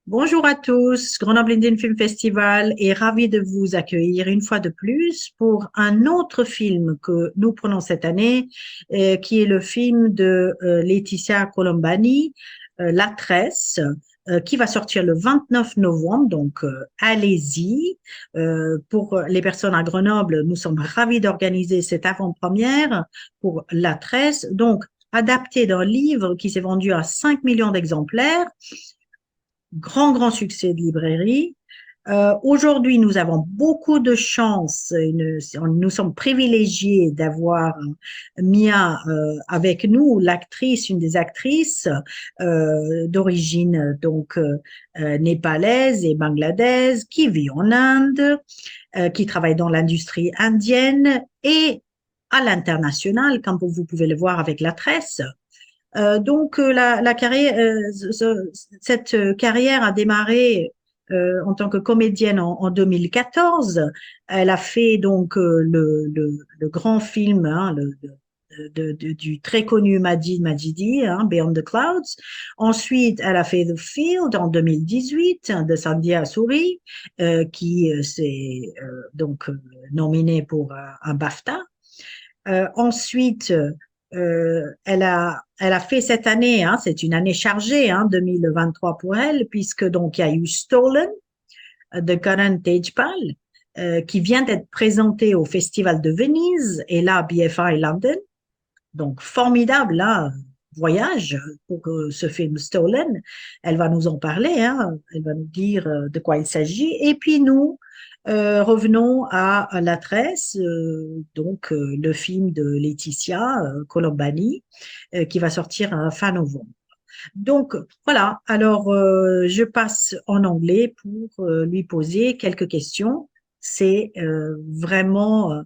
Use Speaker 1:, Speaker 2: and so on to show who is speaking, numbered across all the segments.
Speaker 1: Bonjour à tous, Grenoble Indian Film Festival est ravi de vous accueillir une fois de plus pour un autre film que nous prenons cette année, qui est le film de Laetitia Colombani, La Tresse, qui va sortir le 29 novembre, donc allez-y. Pour les personnes à Grenoble, nous sommes ravis d'organiser cette avant-première pour La Tresse, donc adapté d'un livre qui s'est vendu à 5 millions d'exemplaires. Grand succès de librairie. Aujourd'hui, nous avons beaucoup de chance. Nous sommes privilégiés d'avoir MIA avec nous, l'actrice, une des actrices d'origine donc népalaise et bangladaise, qui vit en Inde, qui travaille dans l'industrie indienne et à l'international, comme vous pouvez le voir avec la tresse. Donc la carrière, cette carrière a démarré en tant que comédienne en 2014. Elle a fait donc le grand film du très connu Majidi, Beyond the Clouds. Ensuite, elle a fait The Field en 2018 de Satyajit Ray, qui s'est donc nominé pour un BAFTA. Ensuite, elle a fait cette année, c'est une année chargée, 2023 pour elle, puisque donc il y a eu Stolen de Karan Tejpal, qui vient d'être présenté au Festival de Venise et là BFI London. Donc formidable voyage pour ce film Stolen. Elle va nous en parler, elle va nous dire de quoi il s'agit. Et puis nous, revenons à La Tresse, donc le film de Laetitia Colombani, qui va sortir fin novembre. Donc voilà, alors je passe en anglais pour lui poser quelques questions. C'est vraiment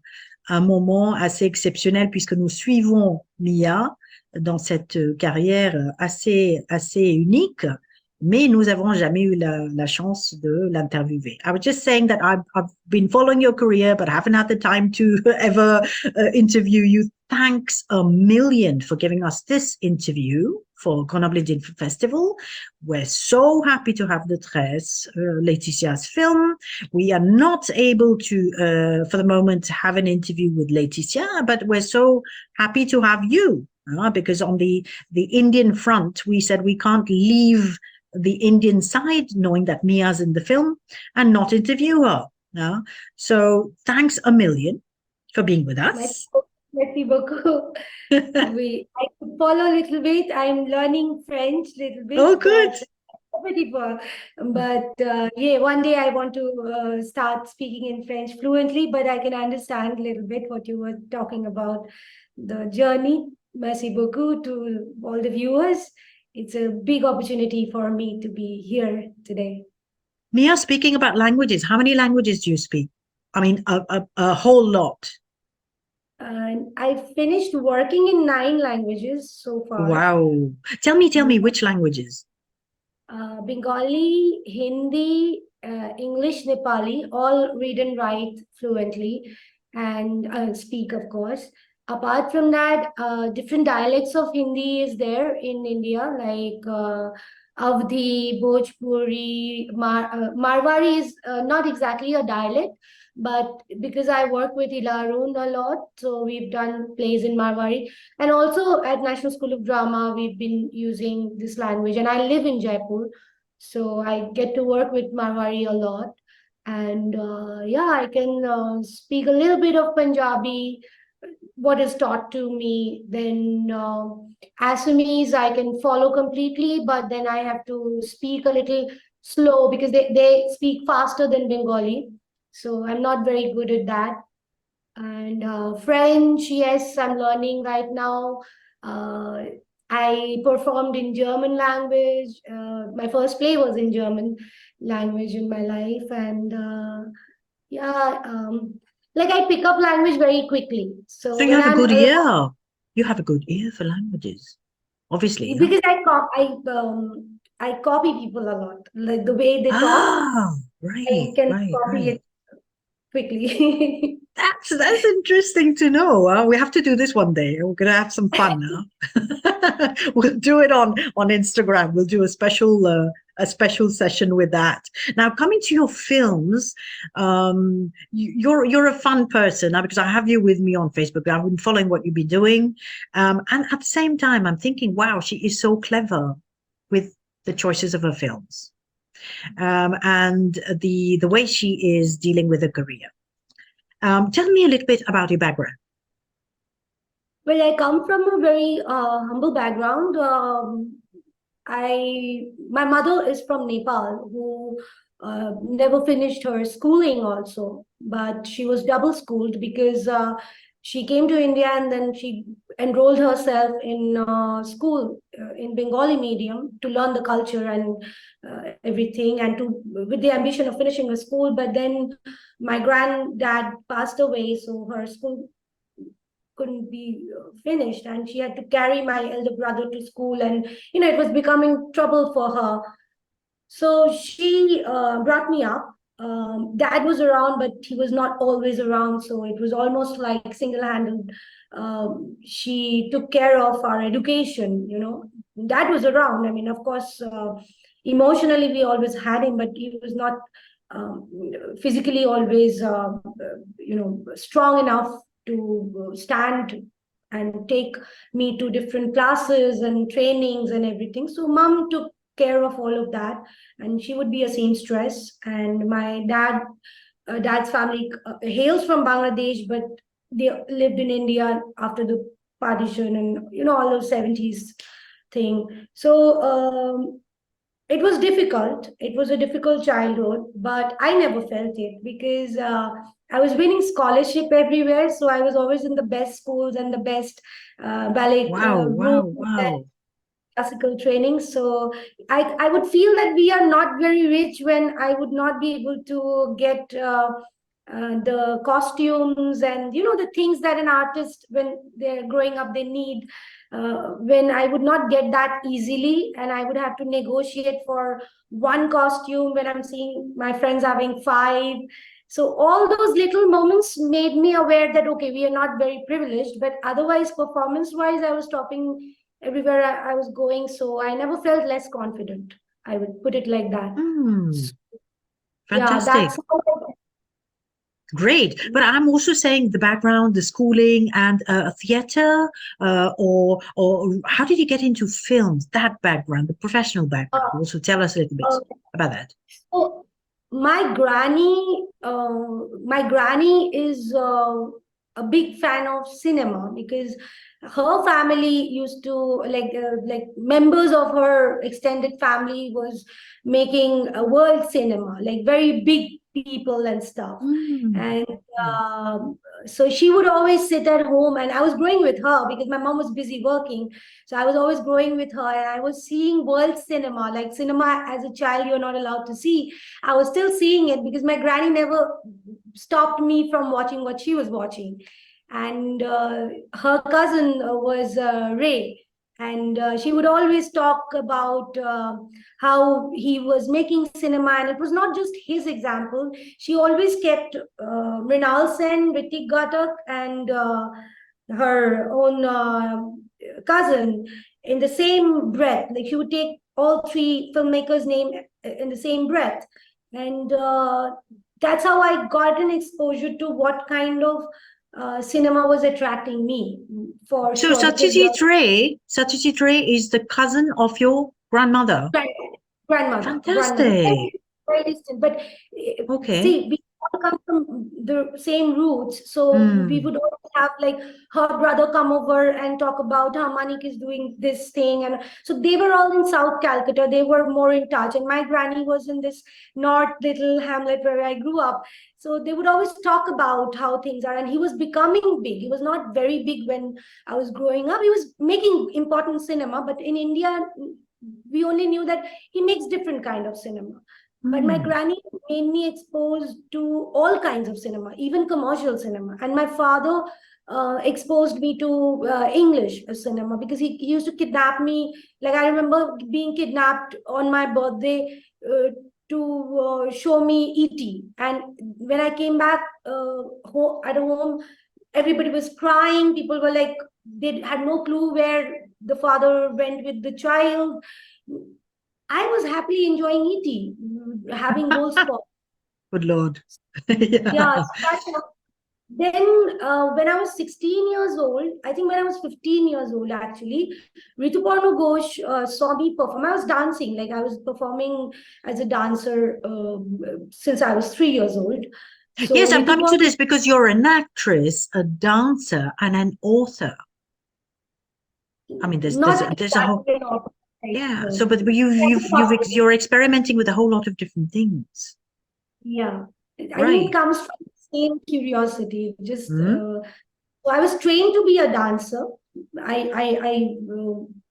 Speaker 1: un moment assez exceptionnel puisque nous suivons Mia dans cette carrière assez unique, mais nous n'avons jamais eu la chance de l'interviewer. I was just saying that I've been following your career, but I haven't had the time to ever interview you. Thanks a million for giving us this interview for Grenoble Indian Film Festival. We're so happy to have the TRESSE, Laetitia's film. We are not able to, for the moment, have an interview with Laetitia, but we're so happy to have you, because on the Indian front, we said we can't leave the Indian side, knowing that Mia's in the film, and not interview her. So thanks a million for being with us.
Speaker 2: Merci beaucoup. I could follow a little bit. I'm learning French a little bit.
Speaker 1: Oh, good.
Speaker 2: But yeah, one day I want to start speaking in French fluently, but I can understand a little bit what you were talking about, the journey. Merci beaucoup to all the viewers. It's a big opportunity for me to be here today.
Speaker 1: Mia, speaking about languages, how many languages do you speak? I mean, a whole lot.
Speaker 2: I finished working in 9 languages so far.
Speaker 1: Wow. Tell me which languages?
Speaker 2: Bengali, Hindi, English, Nepali, all read and write fluently and speak, of course. Apart from that, different dialects of Hindi is there in India, like Avdi, Bhojpuri, Marwari is not exactly a dialect, but because I work with Ilarun a lot, so we've done plays in Marwari. And also at National School of Drama, we've been using this language. And I live in Jaipur, so I get to work with Marwari a lot. And yeah, I can speak a little bit of Punjabi, what is taught to me. Then Assamese, I can follow completely, but then I have to speak a little slow because they speak faster than Bengali. So I'm not very good at that. And French, yes, I'm learning right now. I performed in German language. My first play was in German language in my life. And Yeah, like I pick up language very quickly.
Speaker 1: So
Speaker 2: So
Speaker 1: you
Speaker 2: when
Speaker 1: have a
Speaker 2: I'm
Speaker 1: good
Speaker 2: alone,
Speaker 1: ear. You have a good ear for languages, obviously, huh?
Speaker 2: because I copy people a lot. Like the way they talk,
Speaker 1: Ah,
Speaker 2: I
Speaker 1: right,
Speaker 2: can
Speaker 1: right,
Speaker 2: copy
Speaker 1: right.
Speaker 2: it quickly.
Speaker 1: That's interesting to know. We have to do this one day. We're gonna have some fun now. We'll do it on Instagram. We'll do a special session with that. Now, coming to your films, you're a fun person now because I have you with me on Facebook. I've been following what you've been doing, and at the same time, I'm thinking, wow, she is so clever with the choices of her films, and the way she is dealing with her career. Tell me a little bit about your background.
Speaker 2: Well, I come from a very humble background. My mother is from Nepal, who never finished her schooling also, but she was double schooled because she came to India and then she enrolled herself in school in Bengali medium to learn the culture and everything, and to with the ambition of finishing her school. But then my granddad passed away, so her school couldn't be finished, and she had to carry my elder brother to school, and it was becoming trouble for her. So she brought me up. Dad was around, but he was not always around, so it was almost like single-handed. She took care of our education. Dad was around. I mean, of course, emotionally we always had him, but he was not um, physically always strong enough to stand and take me to different classes and trainings and everything. So mom took care of all of that, and she would be a seamstress. And my dad's family hails from Bangladesh, but they lived in India after the partition and all those 70s thing. So it was difficult. It was a difficult childhood, but I never felt it because I was winning scholarship everywhere. So I was always in the best schools and the best ballet
Speaker 1: Wow,
Speaker 2: group,
Speaker 1: wow, wow.
Speaker 2: classical training. So I would feel that we are not very rich when I would not be able to get the costumes and the things that an artist, when they're growing up, they need. When I would not get that easily, and I would have to negotiate for one costume when I'm seeing my friends having five. So all those little moments made me aware that okay, we are not very privileged, but otherwise, performance-wise, I was topping everywhere I was going. So I never felt less confident. I would put it like that.
Speaker 1: Hmm,
Speaker 2: So, yeah,
Speaker 1: fantastic.
Speaker 2: that's how
Speaker 1: Great. But I'm also saying the background, the schooling, and theater, or how did you get into films? That background, the professional background.
Speaker 2: uh,
Speaker 1: Also, tell us a little bit
Speaker 2: uh,
Speaker 1: about that.
Speaker 2: so my granny is a big fan of cinema because her family used to like members of her extended family was making a world cinema, like very big people and stuff.
Speaker 1: Mm.
Speaker 2: And um, so she would always sit at home, and I was growing with her because my mom was busy working. So I was always growing with her, and I was seeing world cinema, like cinema as a child you're not allowed to see. I was still seeing it because my granny never stopped me from watching what she was watching. And her cousin was Ray, and she would always talk about how he was making cinema, and it was not just his example. She always kept Mrinal Sen, Ritwik Ghatak, and her own cousin in the same breath. Like she would take all three filmmakers' name in the same breath, and that's how I got an exposure to what kind of cinema was attracting me, for
Speaker 1: So
Speaker 2: sure. Because
Speaker 1: Satyajit Ray is the cousin of your grandmother.
Speaker 2: grand, grandmother,
Speaker 1: Fantastic.
Speaker 2: very, very distant. But
Speaker 1: Okay.
Speaker 2: see, we all come from the same roots, so we
Speaker 1: Hmm.
Speaker 2: would always have like her brother come over and talk about how Manik is doing this thing, and so they were all in South Calcutta. They were more in touch, and my granny was in this north little hamlet where I grew up. So they would always talk about how things are, and he was becoming big. He was not very big when I was growing up. He was making important cinema, but in India we only knew that he makes different kind of cinema. But my granny made me exposed to all kinds of cinema, even commercial cinema. And my father exposed me to English cinema because he used to kidnap me. Like I remember being kidnapped on my birthday to show me E.T. And when I came back at home, everybody was crying. People were like, they had no clue where the father went with the child. I was happily enjoying E.T., having gold spot.
Speaker 1: Good Lord.
Speaker 2: Yeah, so then when I was 16 years old, I think when I was 15 years old, actually, Rituparno Ghosh saw me perform. I was dancing, like I was performing as a dancer since I was 3 years old. So
Speaker 1: Yes, I'm coming to this because you're an actress, a dancer, and an author. I mean, there's a whole, yeah. So, but you're experimenting with a whole lot of different things.
Speaker 2: Yeah, I
Speaker 1: Right.
Speaker 2: think it comes from the same curiosity. Just so I was trained to be a dancer. I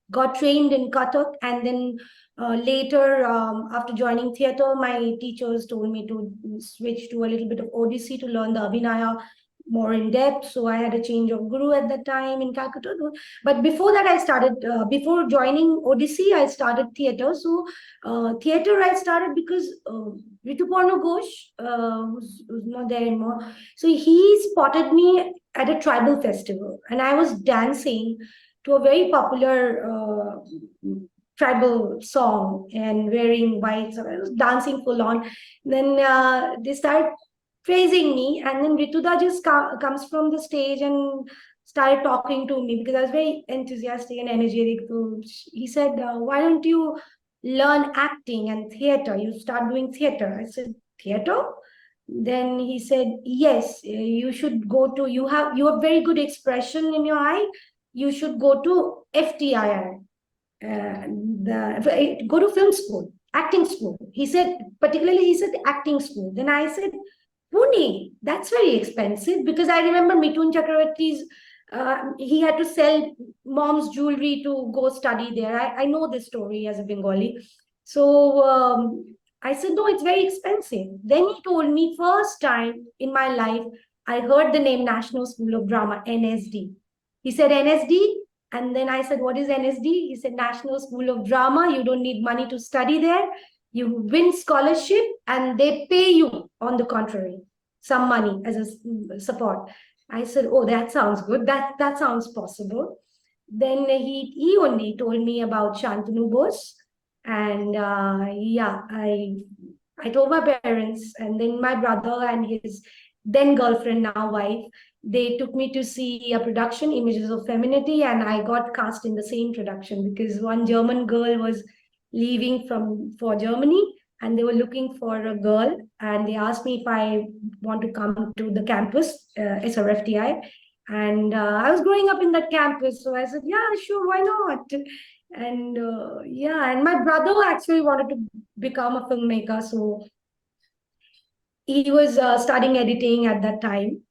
Speaker 2: got trained in Kathak, and then later, after joining theatre, my teachers told me to switch to a little bit of Odissi to learn the Abhinaya more in depth. So I had a change of guru at that time in Calcutta. But before that, I started, before joining Odissi, I started theatre. So theatre I started because Rituparno Ghosh, who's not there anymore, so he spotted me at a tribal festival, and I was dancing to a very popular tribal song and wearing white. So I was dancing full on. Then they started praising me, and then Rituda just comes from the stage and started talking to me because I was very enthusiastic and energetic. So he said, "Why don't you learn acting and theater? You start doing theater." I said, "Theater?" Then he said, "Yes, you should go to, you have very good expression in your eye. You should go to FTII, go to film school, acting school." He said, particularly, he said acting school. Then I said, "Pune, that's very expensive," because I remember Mithun Chakravarti's, he had to sell mom's jewelry to go study there. I know this story as a Bengali. So I said, "No, it's very expensive." Then he told me, first time in my life, I heard the name National School of Drama, NSD. He said, "NSD?" And then I said, "What is NSD?" He said, "National School of Drama. You don't need money to study there. You win scholarship and they pay you on the contrary, some money as a support." I said, "Oh, that sounds good. That sounds possible." Then he only told me about Shantanu Bose. And yeah, I told my parents, and then my brother and his then girlfriend, now wife, they took me to see a production, Images of Femininity, and I got cast in the same production because one German girl was leaving for Germany, and they were looking for a girl, and they asked me if I want to come to the campus, SRFTI. And I was growing up in that campus, so I said, "Yeah, sure, why not?" And yeah, and my brother actually wanted to become a filmmaker, so he was studying editing at that time.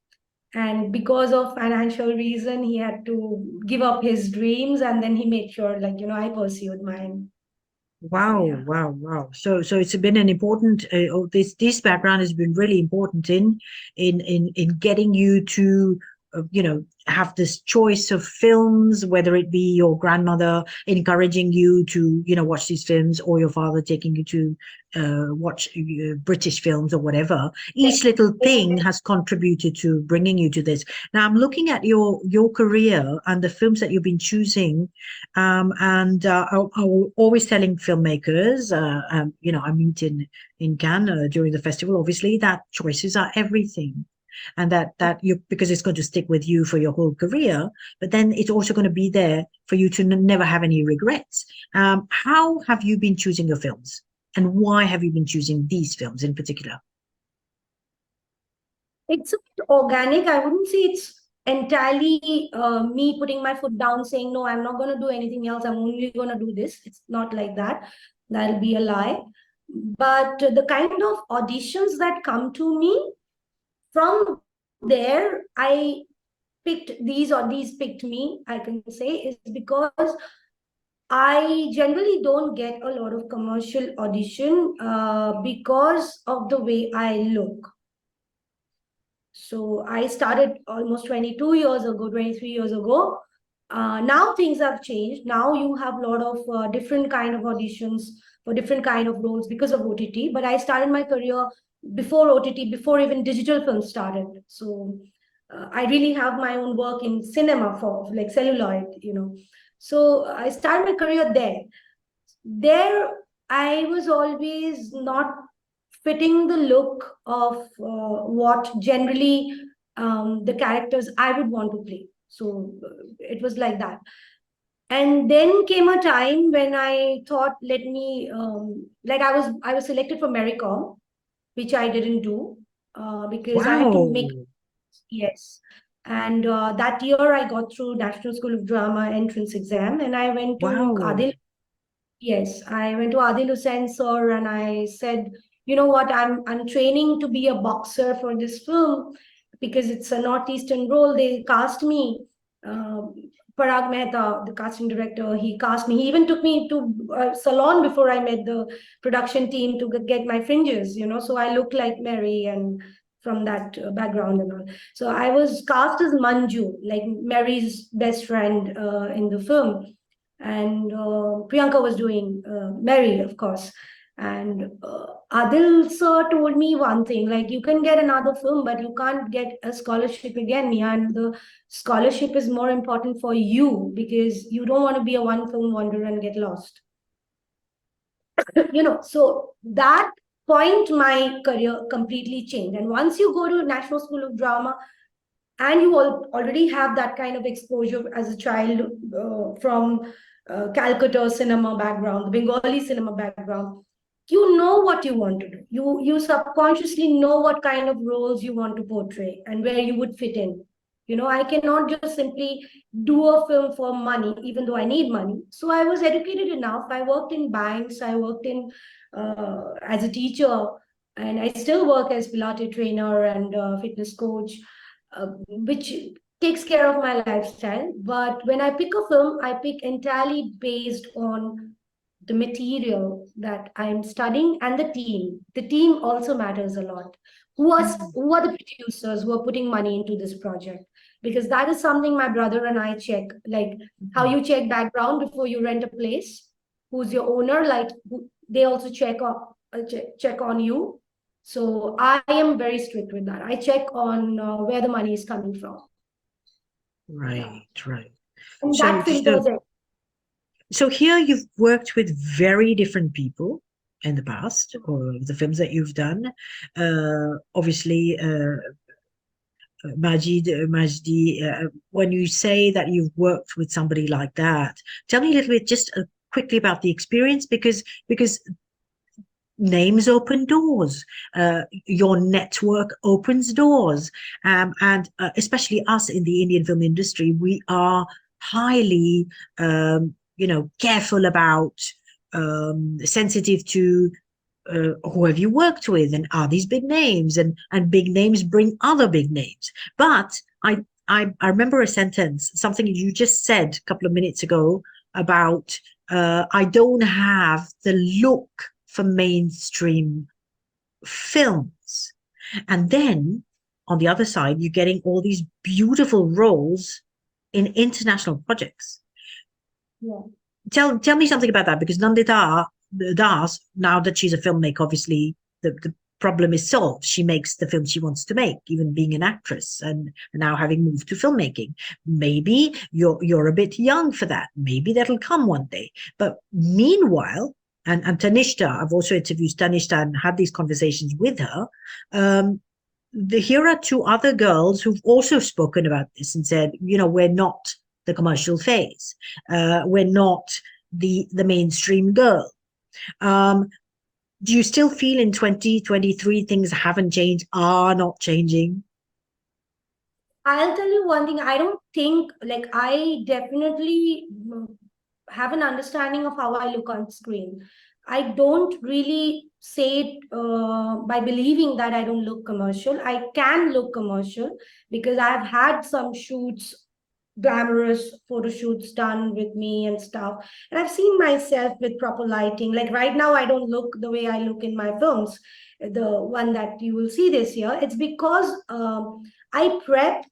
Speaker 2: And because of financial reason, he had to give up his dreams, and then he made sure, like, I pursued mine.
Speaker 1: Wow,
Speaker 2: Yeah.
Speaker 1: wow. So it's been an important, this background has been really important in getting you to, have this choice of films, whether it be your grandmother encouraging you to, watch these films, or your father taking you to watch British films or whatever. Each little thing has contributed to bringing you to this. Now I'm looking at your career and the films that you've been choosing, and I'm always telling filmmakers, I meet in Cannes during the festival, obviously, that choices are everything. And that you, because it's going to stick with you for your whole career, but then it's also going to be there for you to never have any regrets. How have you been choosing your films, and why have you been choosing these films in particular?
Speaker 2: It's a bit organic. I wouldn't say it's entirely me putting my foot down saying, "No, I'm not going to do anything else. I'm only going to do this." It's not like that. That'll be a lie. But the kind of auditions that come to me, from there, I picked these, or these picked me, I can say, is because I generally don't get a lot of commercial audition because of the way I look. So I started almost 22 years ago, 23 years ago. Now things have changed. Now you have a lot of different kind of auditions for different kind of roles because of OTT. But I started my career before OTT, before even digital films started. So I really have my own work in cinema for like celluloid, you know. So I started my career there. There, I was always not fitting the look of what generally the characters I would want to play. So it was like that. And then came a time when I thought, let me like I was selected for Maricom, which I didn't do because I had to make
Speaker 1: Wow.
Speaker 2: yes. And that year I got through National School of Drama entrance exam, and I went to
Speaker 1: Wow.
Speaker 2: Adil. Yes, I went to Adil Hussain sir and I said, you know what, I'm training to be a boxer for this film because it's a northeastern role. They cast me. Uh, Parag Mehta, the casting director, he cast me. He even took me to a salon before I met the production team to get my fringes, you know. So I look like Mary and from that background and all. So I was cast as Manju, like Mary's best friend in the film, and Priyanka was doing Mary, of course. And Adil sir told me one thing, like you can get another film, but you can't get a scholarship again, Mia. And the scholarship is more important for you because you don't want to be a one film wonder and get lost. You know, so that point my career completely changed. And once you go to National School of Drama, and you already have that kind of exposure as a child from Calcutta cinema background, the Bengali cinema background, you know what you want to do. You subconsciously know what kind of roles you want to portray and where you would fit in. You know, I cannot just simply do a film for money, even though I need money. So I was educated enough. I worked in banks. I worked in as a teacher, and I still work as Pilates trainer and fitness coach, which takes care of my lifestyle. But when I pick a film, I pick entirely based on the material that I'm studying and the team. The team also matters a lot. Who are the producers who are putting money into this project? Because that is something my brother and I check, like how you check background before you rent a place. Who's your owner? Like they also check on you. So I am very strict with that. I check on where the money is coming from. Yeah.
Speaker 1: Right, right.
Speaker 2: And
Speaker 1: So,
Speaker 2: that
Speaker 1: so,
Speaker 2: filters it.
Speaker 1: so here you've worked with very different people in the past, or the films that you've done. Obviously, Majdi, when you say that you've worked with somebody like that, tell me a little bit just quickly about the experience, because names open doors, your network opens doors, and especially us in the Indian film industry, we are highly careful about, sensitive to who have you worked with, and are these big names, and big names bring other big names. But I remember a sentence, something you just said a couple of minutes ago about, I don't have the look for mainstream films. And then on the other side, you're getting all these beautiful roles in international projects.
Speaker 2: Yeah.
Speaker 1: Tell me something about that, because Nandita Das, now that she's a filmmaker, obviously the problem is solved. She makes the film she wants to make, even being an actress, and now having moved to filmmaking. Maybe you're a bit young for that. Maybe that'll come one day. But meanwhile, and Tanishta, I've also interviewed Tanishta and had these conversations with her. Here are two other girls who've also spoken about this and said, we're not the commercial phase. We're not the mainstream girl. Do you still feel in 2023 things haven't changed, are not changing?
Speaker 2: I'll tell you one thing. I don't think, like, I definitely have an understanding of how I look on screen. I don't really say it by believing that I don't look commercial. I can look commercial because I've had some shoots glamorous photo shoots done with me and stuff. And I've seen myself with proper lighting. Like right now, I don't look the way I look in my films, the one that you will see this year. It's because I prep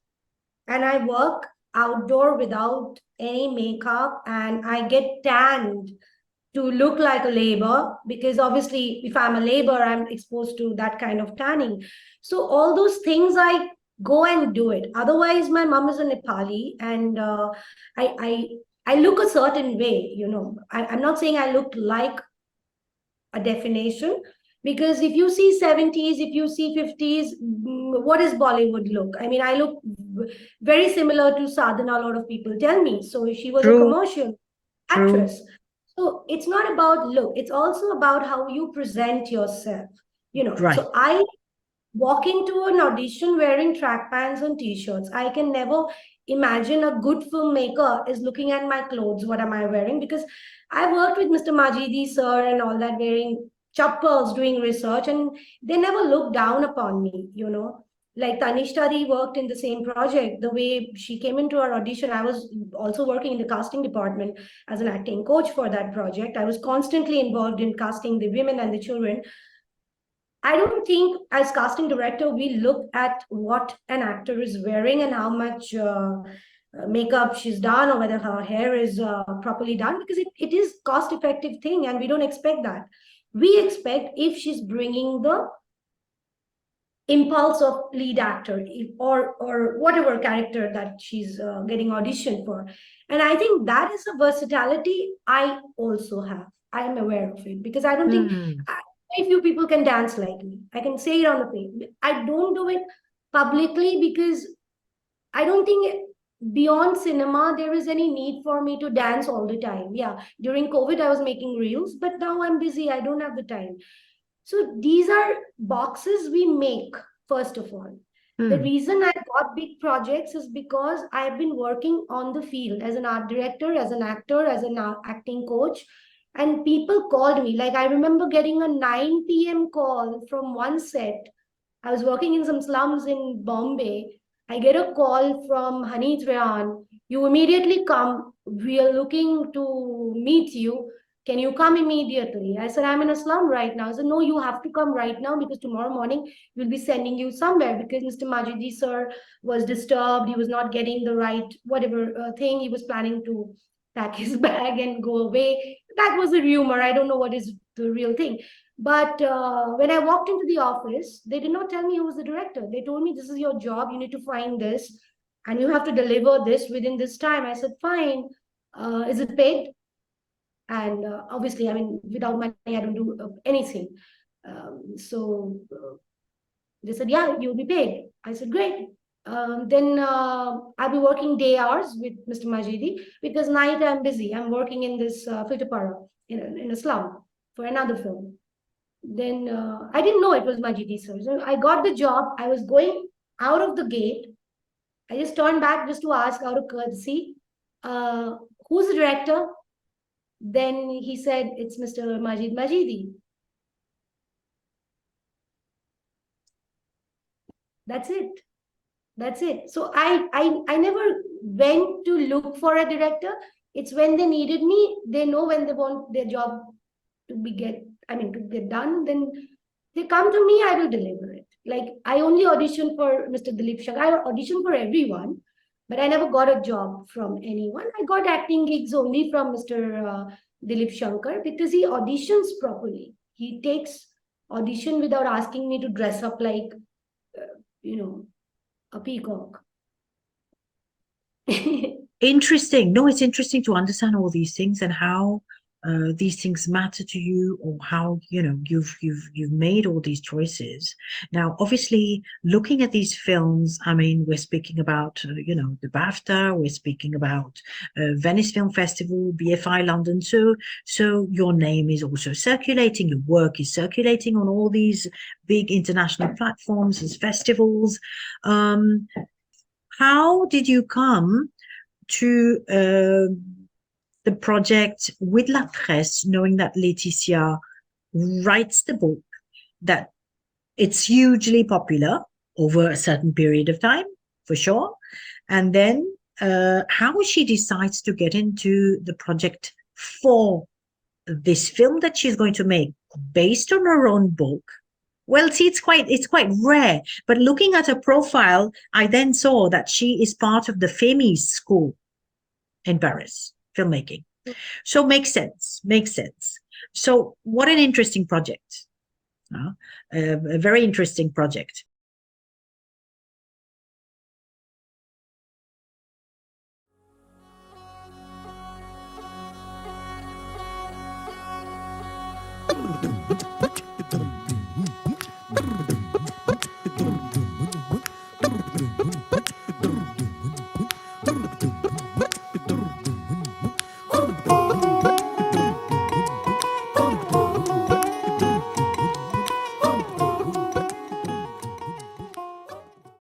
Speaker 2: and I work outdoor without any makeup, and I get tanned to look like a labor, because obviously if I'm a labor, I'm exposed to that kind of tanning. So all those things, I go and do it. Otherwise, my mom is a Nepali, and I look a certain way, you know. I'm not saying I look like a definition, because if you see 70s, if you see 50s, what is Bollywood look? I mean, I look very similar to Sadhana, a lot of people tell me. So she was a
Speaker 1: True,
Speaker 2: commercial
Speaker 1: true.
Speaker 2: actress. So it's not about look, it's also about how you present yourself, you know.
Speaker 1: Right.
Speaker 2: So I walk into an audition wearing track pants and t-shirts. I can never imagine a good filmmaker is looking at my clothes, what am I wearing? Because I worked with Mr. Majidi sir and all that, wearing chappals, doing research, and they never looked down upon me, you know. Like Tanishtari worked in the same project. The way she came into our audition, I was also working in the casting department as an acting coach for that project. I was constantly involved in casting the women and the children. I don't think as casting director, we look at what an actor is wearing and how much makeup she's done, or whether her hair is properly done, because it is cost effective thing, and we don't expect that. We expect if she's bringing the impulse of lead actor, or whatever character that she's getting auditioned for. And I think that is a versatility I also have. I am aware of it, because I don't think very few people can dance like me. I can say it on the page. I don't do it publicly, because I don't think beyond cinema there is any need for me to dance all the time. Yeah, during COVID I was making reels, but now I'm busy. I don't have the time. So these are boxes we make, first of all. The reason I got big projects is because I've been working on the field as an art director, as an actor, as an acting coach. And people called me. Like I remember getting a 9 p.m. call from one set. I was working in some slums in Bombay. I get a call from Hani Trayan. You immediately come. We are looking to meet you. Can you come immediately? I said, I'm in a slum right now. I said, no, you have to come right now, because tomorrow morning we'll be sending you somewhere, because Mr. Majidi sir was disturbed. He was not getting the right, whatever thing. He was planning to pack his bag and go away. That was a rumor. I don't know what is the real thing. But when I walked into the office, they did not tell me who was the director. They told me, this is your job. You need to find this and you have to deliver this within this time. I said, fine. Is it paid? And obviously, I mean, without money, I don't do anything. They said, yeah, you'll be paid. I said, great. Then I'll be working day hours with Mr. Majidi, because night I'm busy. I'm working in this Rituparno in a slum for another film. Then I didn't know it was Majidi sir. So I got the job. I was going out of the gate. I just turned back just to ask out of courtesy, who's the director? Then he said, it's Mr. Majid Majidi. That's it. That's it. So I never went to look for a director. It's when they needed me, they know when they want their job to get done, then they come to me, I will deliver it. Like I only auditioned for Mr. Dilip Shankar. I auditioned for everyone, but I never got a job from anyone. I got acting gigs only from Mr. Dilip Shankar, because he auditions properly. He takes audition without asking me to dress up like, a peacock.
Speaker 1: Interesting. No, it's interesting to understand all these things and how these things matter to you, or how you've made all these choices. Now, obviously, looking at these films, I mean, we're speaking about the BAFTA, we're speaking about Venice Film Festival, BFI London. So your name is also circulating, your work is circulating on all these big international platforms as festivals. How did you come to the project with La Tresse, knowing that Laetitia writes the book, that it's hugely popular over a certain period of time, for sure, and then how she decides to get into the project for this film that she's going to make based on her own book. Well, see, it's quite rare. But looking at her profile, I then saw that she is part of the FEMI school in Paris, filmmaking. So makes sense. So what an interesting project. A very interesting project.